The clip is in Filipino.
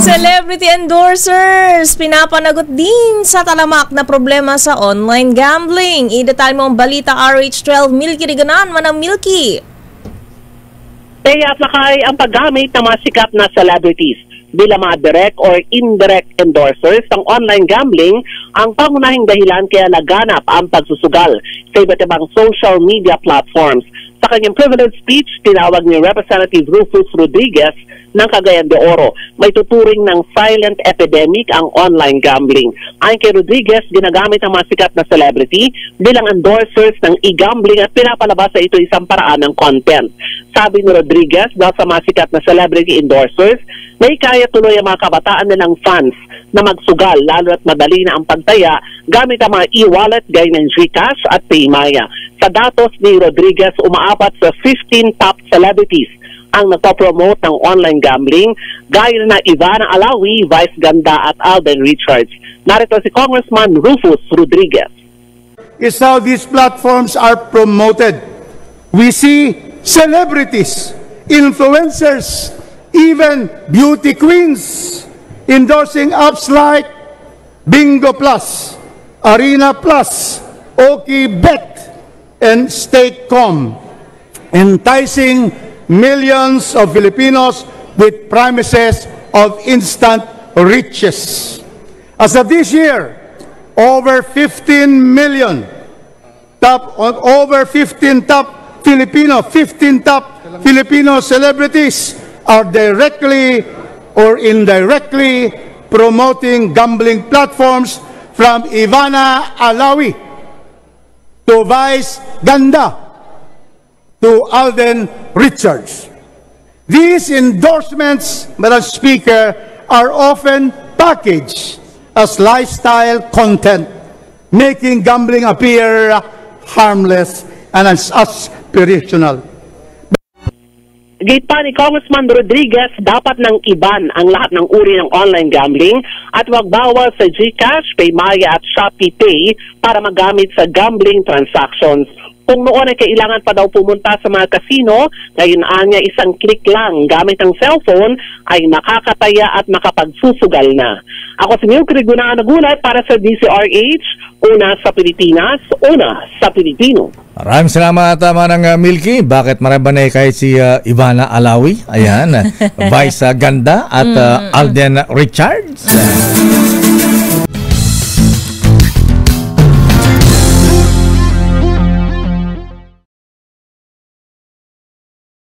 Celebrity endorsers, pinapanagot din sa talamak na problema sa online gambling. Idetalye mo ang balita RH12 Milky Riganan, Manang Milky. Kaya lakay ang paggamit ng mga sikat na celebrities bilang mga direct or indirect endorsers ng online gambling ang pangunahing dahilan kaya laganap ang pagsusugal sa iba't ibang social media platforms. Sa kanyang privilege speech, tinawag ni Representative Rufus Rodriguez ng Cagayan de Oro. May tuturing ng silent epidemic ang online gambling. Ayon kay Rodriguez, ginagamit ang mga sikat na celebrity bilang endorsers ng e-gambling at pinapalabas sa ito isang paraan ng content. Sabi ni Rodriguez, dahil sa mga sikat na celebrity endorsers, may kaya tuloy ang mga kabataan nilang fans na magsugal, lalo at madali na ang pagtaya gamit ang mga e-wallet gaya ng GCash at Paymaya. Sa datos ni Rodriguez, umaapat sa 15 top celebrities ang nagpo-promote ng online gambling gaya na Ivana Alawi, Vice Ganda at Alden Richards. Narito si Congressman Rufus Rodriguez. Is how these platforms are promoted. We see celebrities, influencers, even beauty queens endorsing apps like Bingo Plus, Arena Plus, OkiBet, and Stake.com, enticing millions of Filipinos with promises of instant riches. As of this year, over 15 top Filipino celebrities are directly or indirectly promoting gambling platforms, from Ivana Alawi to Vice Ganda to Alden Richards. These endorsements, Madam Speaker, are often packaged as lifestyle content, making gambling appear harmless and aspirational. Gate pa ni Congressman Rodriguez, dapat nang iban ang lahat ng uri ng online gambling at magbawal sa GCash, Paymaya at Shopee Pay para magamit sa gambling transactions. Kung noon ay kailangan pa daw pumunta sa mga casino, ngayon anya isang click lang gamit ang cellphone ay makakataya at makapagsusugal na. Ako si Milky Riganan, nagulat para sa DCRH, una sa Pilipinas, una sa Pilipino. Maraming salamat, Manang Milky. Bakit marami kahit si Ivana Alawi, ayan, Vice Ganda at Alden Richards.